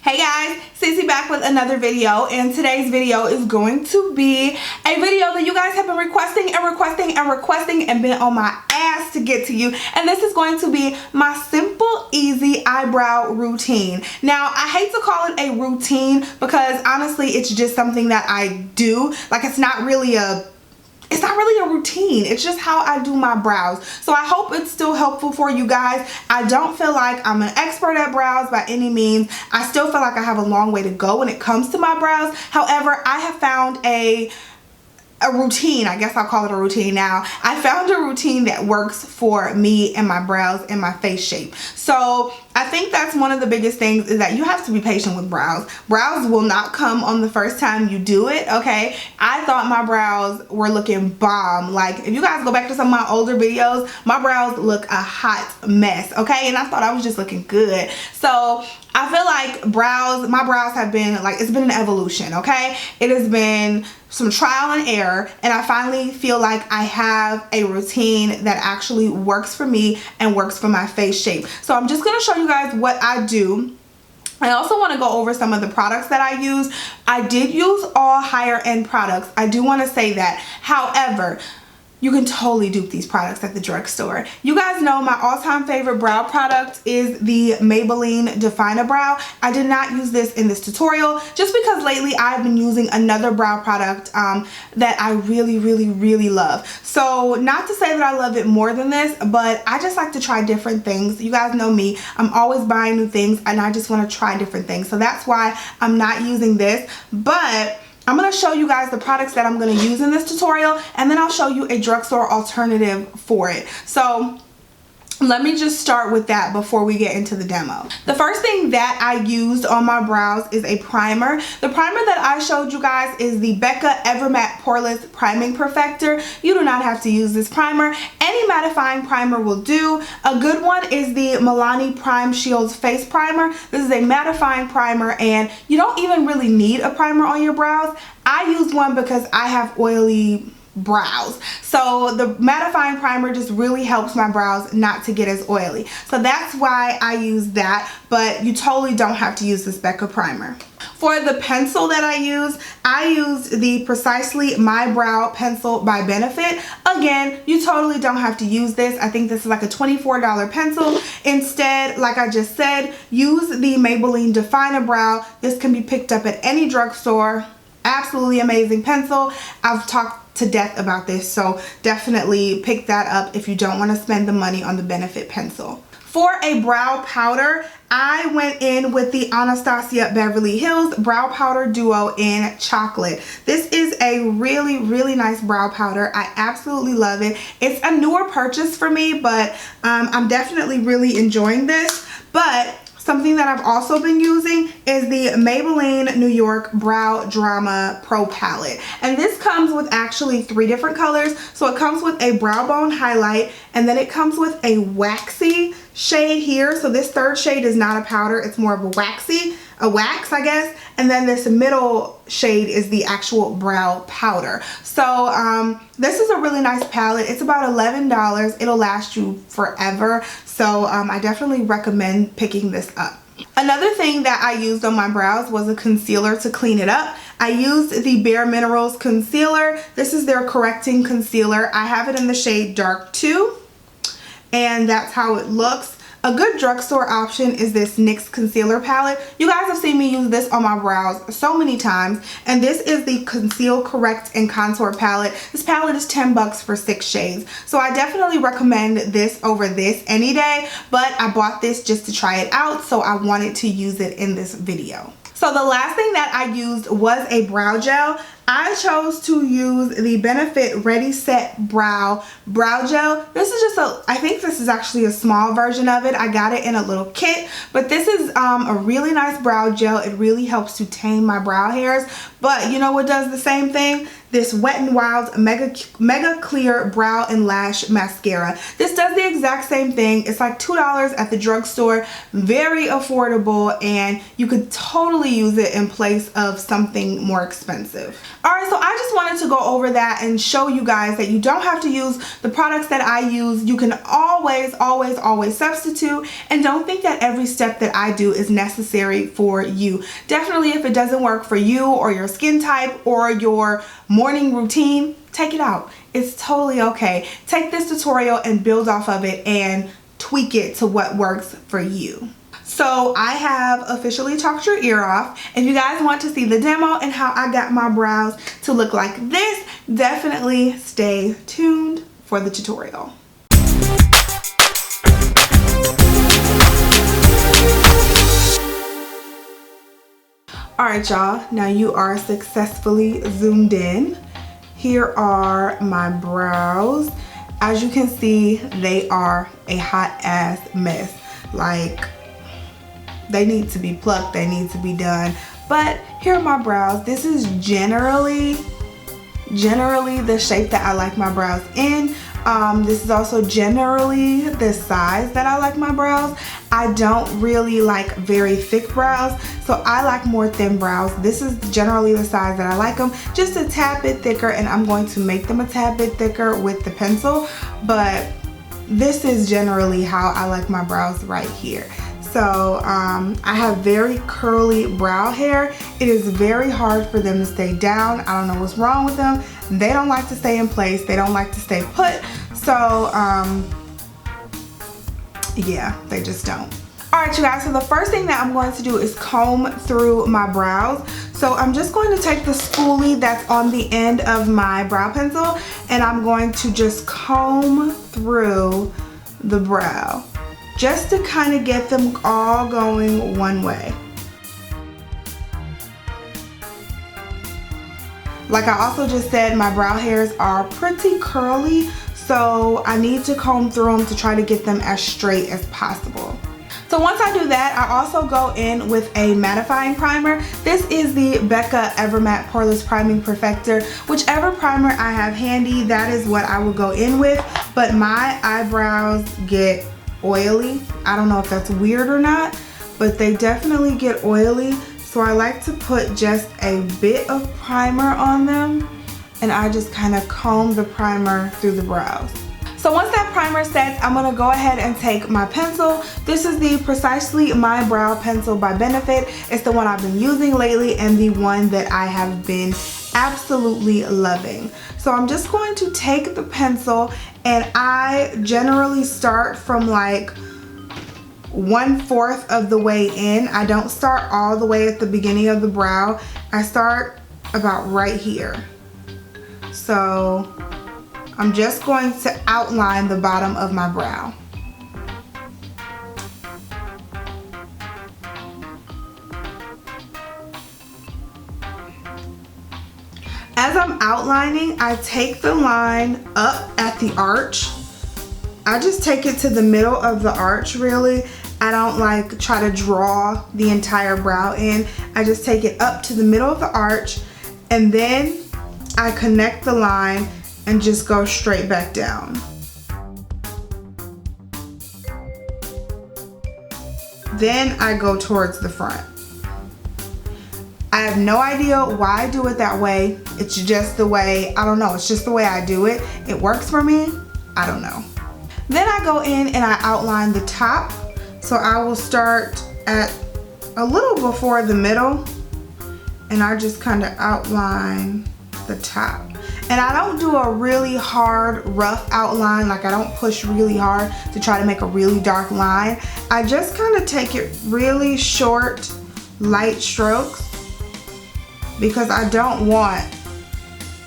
Hey guys, Cece back with another video, and today's video is going to be a video that you guys have been requesting and been on my ass to get to you, and this is going to be my simple, easy eyebrow routine. Now, I hate to call it a routine because honestly, it's just something that I do. Like, it's not really a routine. It's just how I do my brows. So I hope it's still helpful for you guys. I don't feel like I'm an expert at brows by any means. I still feel like I have a long way to go when it comes to my brows. However, I have found a routine. I guess I'll call it a routine now. I found a routine that works for me and my brows and my face shape. So I think that's one of the biggest things, is that you have to be patient with brows. Brows will not come on the first time you do it, okay? I thought my brows were looking bomb. Like, if you guys go back to some of my older videos, my brows look a hot mess, okay? And I thought I was just looking good. So I feel like my brows have been, like, it's been an evolution, okay? It has been some trial and error, and I finally feel like I have a routine that actually works for me and works for my face shape. So I'm just going to show you guys what I do. I also want to go over some of the products that I use. I did use all higher end products. I do want to say that. However, you can totally dupe these products at the drugstore. You guys know my all-time favorite brow product is the Maybelline Define a Brow. I did not use this in this tutorial just because lately I've been using another brow product that I really love. So not to say that I love it more than this, but I just like to try different things. You guys know me. I'm always buying new things and I just want to try different things. So that's why I'm not using this, but I'm going to show you guys the products that I'm going to use in this tutorial, and then I'll show you a drugstore alternative for it. So let me just start with that before we get into the demo. The first thing that I used on my brows is a primer. The primer that I showed you guys is the Becca Evermatte Poreless Priming Perfector. You do not have to use this primer. Any mattifying primer will do. A good one is the Milani Prime Shields Face Primer. This is a mattifying primer, and you don't even really need a primer on your brows. I used one because I have oily brows, so the mattifying primer just really helps my brows not to get as oily. So that's why I use that, but you totally don't have to use this Becca primer. For the pencil that I used the Precisely My Brow Pencil by Benefit. Again, you totally don't have to use this. I think this is like a $24 pencil. Instead, like I just said, use the Maybelline Define a Brow. This can be picked up at any drugstore. Absolutely amazing pencil. I've talked to death about this, so definitely pick that up if you don't want to spend the money on the Benefit pencil. For a brow powder, I went in with the Anastasia Beverly Hills Brow Powder Duo in Chocolate. This is a really nice brow powder. I absolutely love it. It's a newer purchase for me, but I'm definitely really enjoying this. But something that I've also been using is the Maybelline New York Brow Drama Pro Palette. And this comes with actually 3 different colors. So it comes with a brow bone highlight, and then it comes with a waxy shade here. So this third shade is not a powder, it's more of a wax, I guess. And then this middle shade is the actual brow powder. So this is a really nice palette. It's about $11. It'll last you forever. So I definitely recommend picking this up. Another thing that I used on my brows was a concealer to clean it up. I used the Bare Minerals concealer. This is their correcting concealer. I have it in the shade Dark 2, and that's how it looks. A good drugstore option is this NYX concealer palette. You guys have seen me use this on my brows so many times, and this is the Conceal, Correct, and Contour palette. This palette is 10 bucks for 6 shades. So I definitely recommend this over this any day, but I bought this just to try it out, so I wanted to use it in this video. So the last thing that I used was a brow gel. I chose to use the Benefit Ready Set Brow Gel. This is just I think this is actually a small version of it. I got it in a little kit, but this is a really nice brow gel. It really helps to tame my brow hairs. But you know what does the same thing? This Wet n Wild Mega Clear Brow and Lash Mascara. This does the exact same thing. It's like $2 at the drugstore. Very affordable, and you could totally use it in place of something more expensive. Alright, so I just wanted to go over that and show you guys that you don't have to use the products that I use. You can always substitute, and don't think that every step that I do is necessary for you. Definitely, if it doesn't work for you or your skin type or your morning routine, take it out. It's totally okay. Take this tutorial and build off of it and tweak it to what works for you. So I have officially talked your ear off. If you guys want to see the demo and how I got my brows to look like this, definitely stay tuned for the tutorial. Alright y'all, now you are successfully zoomed in. Here are my brows. As you can see, they are a hot ass mess. Like, they need to be plucked, they need to be done. But here are my brows. This is generally the shape that I like my brows in. This is also generally the size that I like my brows. I don't really like very thick brows, so I like more thin brows. This is generally the size that I like them, just a tad bit thicker, and I'm going to make them a tad bit thicker with the pencil, but this is generally how I like my brows right here. So I have very curly brow hair. It is very hard for them to stay down. I don't know what's wrong with them. They don't like to stay in place. They don't like to stay put. So yeah, they just don't. Alright you guys, so the first thing that I'm going to do is comb through my brows. So I'm just going to take the spoolie that's on the end of my brow pencil, and I'm going to just comb through the brow, just to kind of get them all going one way. Like I also just said, my brow hairs are pretty curly, so I need to comb through them to try to get them as straight as possible. So once I do that, I also go in with a mattifying primer. This is the Becca Evermatte Poreless Priming Perfector. Whichever primer I have handy, that is what I will go in with. But my eyebrows get oily. I don't know if that's weird or not, but they definitely get oily. So I like to put just a bit of primer on them, and I just kind of comb the primer through the brows. So once that primer sets, I'm gonna go ahead and take my pencil. This is the Precisely My Brow Pencil by Benefit. It's the one I've been using lately and the one that I have been absolutely loving. So I'm just going to take the pencil, and I generally start from like 1/4 of the way in. I don't start all the way at the beginning of the brow. I start about right here. So I'm just going to outline the bottom of my brow. As I'm outlining, I take the line up at the arch. I just take it to the middle of the arch, really. I don't like try to draw the entire brow in. I just take it up to the middle of the arch, and then I connect the line and just go straight back down. Then I go towards the front. I have no idea why I do it that way. It's just the way, I don't know, it's just the way I do it. It works for me, I don't know. Then I go in and I outline the top. So I will start at a little before the middle, and I just kind of outline the top. And I don't do a really hard, rough outline. Like I don't push really hard to try to make a really dark line. I just kind of take it really short, light strokes, because I don't want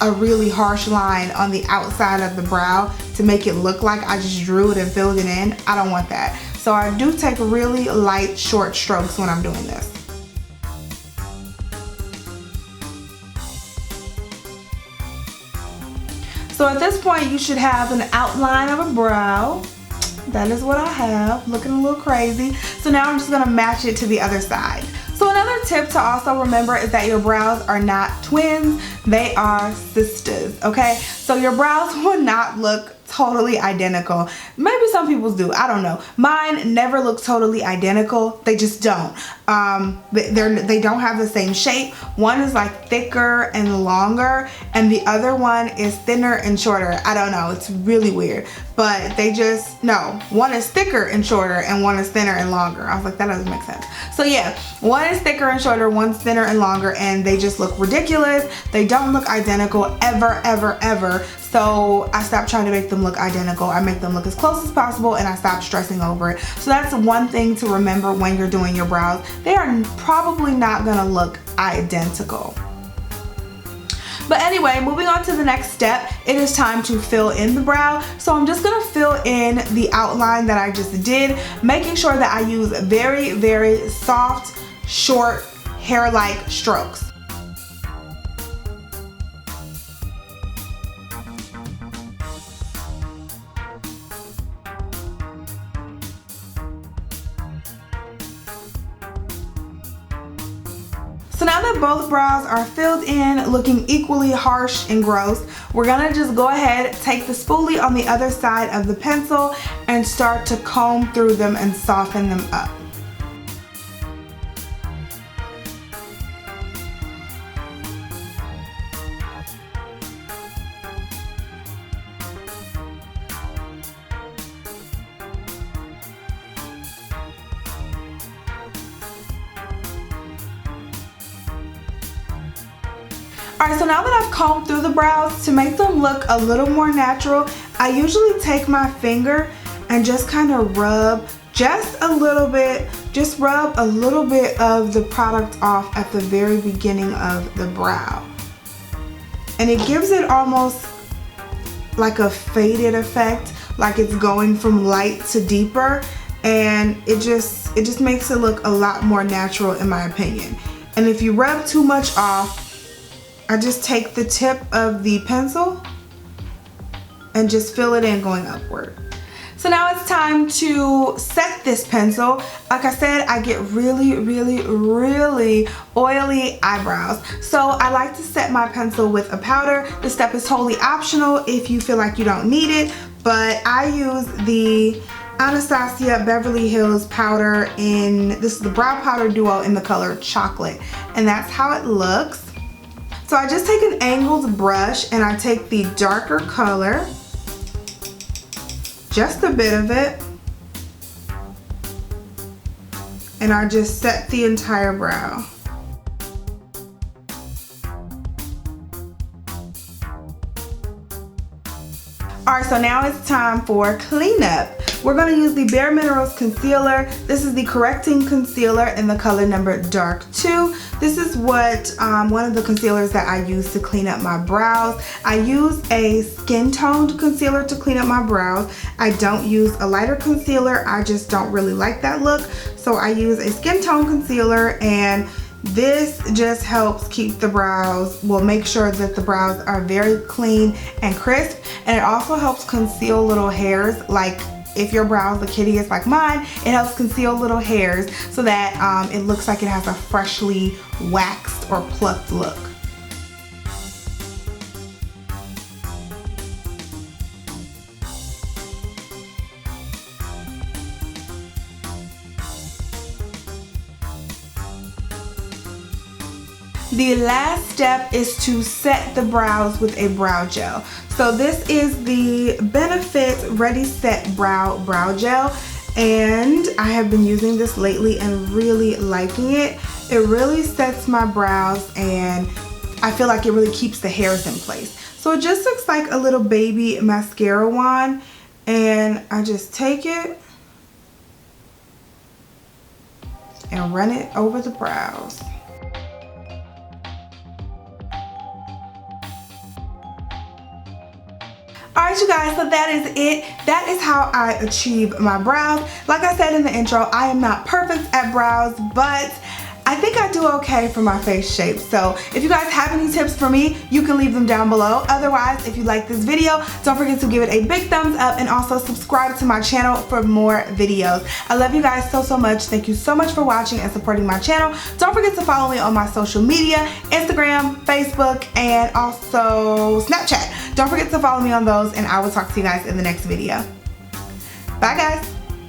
a really harsh line on the outside of the brow to make it look like I just drew it and filled it in. I don't want that. So I do take really light, short strokes when I'm doing this. So at this point, you should have an outline of a brow. That is what I have, looking a little crazy. So now I'm just gonna match it to the other side. So another tip to also remember is that your brows are not twins, they are sisters, okay? So your brows will not look totally identical. Maybe some people's do, I don't know. Mine never look totally identical. They just don't. They don't have the same shape. One is like thicker and longer, and the other one is thinner and shorter. I don't know, it's really weird, but they just, no, one is thicker and shorter and one is thinner and longer. I was like, that doesn't make sense. So yeah, one is thicker and shorter, one's thinner and longer, and they just look ridiculous. They don't look identical ever, ever, ever. So I stopped trying to make them look identical. I make them look as close as possible, and I stopped stressing over it. So that's one thing to remember when you're doing your brows. They are probably not gonna look identical. But anyway, moving on to the next step, it is time to fill in the brow. So I'm just gonna fill in the outline that I just did, making sure that I use very, very soft, short, hair-like strokes. So now that both brows are filled in, looking equally harsh and gross, we're gonna just go ahead, take the spoolie on the other side of the pencil and start to comb through them and soften them up. Alright, so now that I've combed through the brows, to make them look a little more natural, I usually take my finger and just kind of rub just a little bit, just rub a little bit of the product off at the very beginning of the brow. And it gives it almost like a faded effect, like it's going from light to deeper, and it just makes it look a lot more natural in my opinion. And if you rub too much off, I just take the tip of the pencil and just fill it in going upward. So now it's time to set this pencil. Like I said, I get really, really, really oily eyebrows. So I like to set my pencil with a powder. This step is totally optional if you feel like you don't need it, but I use the Anastasia Beverly Hills powder this is the brow powder duo in the color chocolate, and that's how it looks. So I just take an angled brush and I take the darker color, just a bit of it, and I just set the entire brow. Alright, so now it's time for cleanup. We're going to use the Bare Minerals concealer. This is the correcting concealer in the color number Dark 2. This is what one of the concealers that I use to clean up my brows. I use a skin toned concealer to clean up my brows. I don't use a lighter concealer. I just don't really like that look. So I use a skin tone concealer, and this just helps keep the brows, well, make sure that the brows are very clean and crisp, and it also helps conceal little hairs. Like if your brows look hideous like mine, it helps conceal little hairs so that it looks like it has a freshly waxed or plucked look. The last step is to set the brows with a brow gel. So this is the Benefit Ready Set Brow Gel, and I have been using this lately and really liking it. It really sets my brows, and I feel like it really keeps the hairs in place. So it just looks like a little baby mascara wand, and I just take it and run it over the brows. Alright you guys, so that is it. That is how I achieve my brows. Like I said in the intro, I am not perfect at brows, but I think I do okay for my face shape. So if you guys have any tips for me, you can leave them down below. Otherwise, if you like this video, don't forget to give it a big thumbs up and also subscribe to my channel for more videos. I love you guys so much. Thank you so much for watching and supporting my channel. Don't forget to follow me on my social media, Instagram, Facebook, and also Snapchat. Don't forget to follow me on those, and I will talk to you guys in the next video. Bye guys.